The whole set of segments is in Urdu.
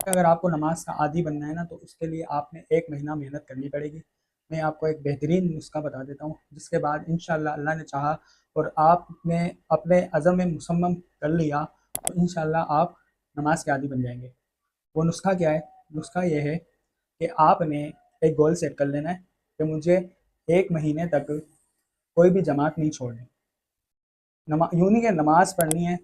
اگر آپ کو نماز کا عادی بننا ہے نا تو اس کے لیے آپ نے 1 مہینہ محنت کرنی پڑے گی۔ میں آپ کو ایک بہترین نسخہ بتا دیتا ہوں، جس کے بعد انشاءاللہ اللہ نے چاہا اور آپ نے اپنے عزم میں مصمم کر لیا تو انشاءاللہ آپ نماز کے عادی بن جائیں گے۔ وہ نسخہ کیا ہے؟ نسخہ یہ ہے کہ آپ نے ایک گول سیٹ کر لینا ہے کہ مجھے 1 مہینے تک کوئی بھی جماعت نہیں چھوڑنی۔ یوں نہیں کہ نماز پڑھنی ہے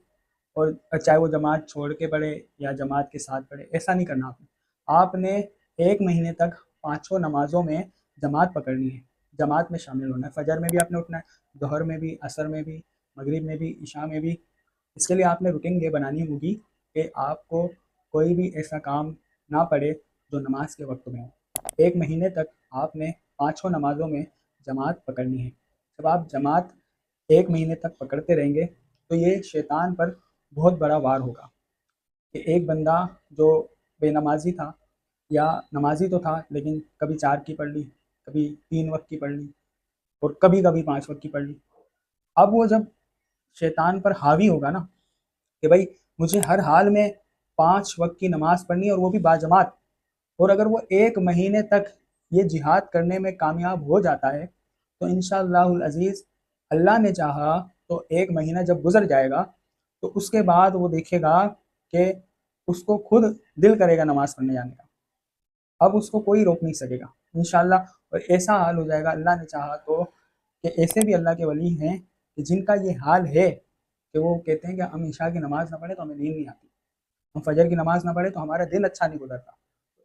اور چاہے وہ جماعت چھوڑ کے پڑھے یا جماعت کے ساتھ پڑھے، ایسا نہیں کرنا آپ نے۔ آپ نے 1 مہینے تک پانچوں نمازوں میں جماعت پکڑنی ہے، جماعت میں شامل ہونا ہے۔ فجر میں بھی آپ نے اٹھنا ہے، ظہر میں بھی، عصر میں بھی، مغرب میں بھی، عشاء میں بھی۔ اس کے لیے آپ نے روٹین یہ بنانی ہوگی کہ آپ کو کوئی بھی ایسا کام نہ پڑے جو نماز کے وقت میں ہو۔ 1 مہینے تک آپ نے پانچوں نمازوں میں جماعت پکڑنی ہے۔ جب آپ جماعت 1 مہینے تک پکڑتے رہیں گے تو یہ شیطان پر بہت بڑا وار ہوگا کہ ایک بندہ جو بے نمازی تھا یا نمازی تو تھا لیکن کبھی 4 کی پڑھ لی، کبھی 3 وقت کی پڑھ لی اور کبھی کبھی 5 وقت کی پڑھ لی۔ اب وہ جب شیطان پر حاوی ہوگا نا کہ بھائی مجھے ہر حال میں 5 وقت کی نماز پڑھنی ہے اور وہ بھی باجماعت، اور اگر وہ 1 مہینے تک یہ جہاد کرنے میں کامیاب ہو جاتا ہے تو انشاءاللہ العزیز اللہ نے چاہا تو 1 مہینہ جب گزر جائے گا تو اس کے بعد وہ دیکھے گا کہ اس کو خود دل کرے گا نماز پڑھنے جانے کا، اب اس کو کوئی روک نہیں سکے گا انشاءاللہ۔ اور ایسا حال ہو جائے گا اللہ نے چاہا تو کہ ایسے بھی اللہ کے ولی ہیں کہ جن کا یہ حال ہے کہ وہ کہتے ہیں کہ ہم عشاء کی نماز نہ پڑھیں تو ہمیں نیند نہیں آتی، ہم فجر کی نماز نہ پڑھیں تو ہمارا دل اچھا نہیں گزرتا۔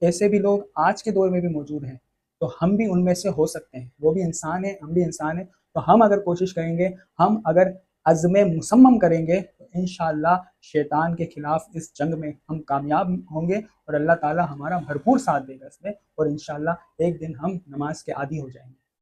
ایسے بھی لوگ آج کے دور میں بھی موجود ہیں، تو ہم بھی ان میں سے ہو سکتے ہیں۔ وہ بھی انسان ہیں، ہم بھی انسان ہیں، تو ہم اگر کوشش کریں گے، ہم اگر عزم مصمم کریں گے تو انشاءاللہ شیطان کے خلاف اس جنگ میں ہم کامیاب ہوں گے اور اللہ تعالی ہمارا بھرپور ساتھ دے گا اس میں، اور انشاءاللہ ایک دن ہم نماز کے عادی ہو جائیں گے۔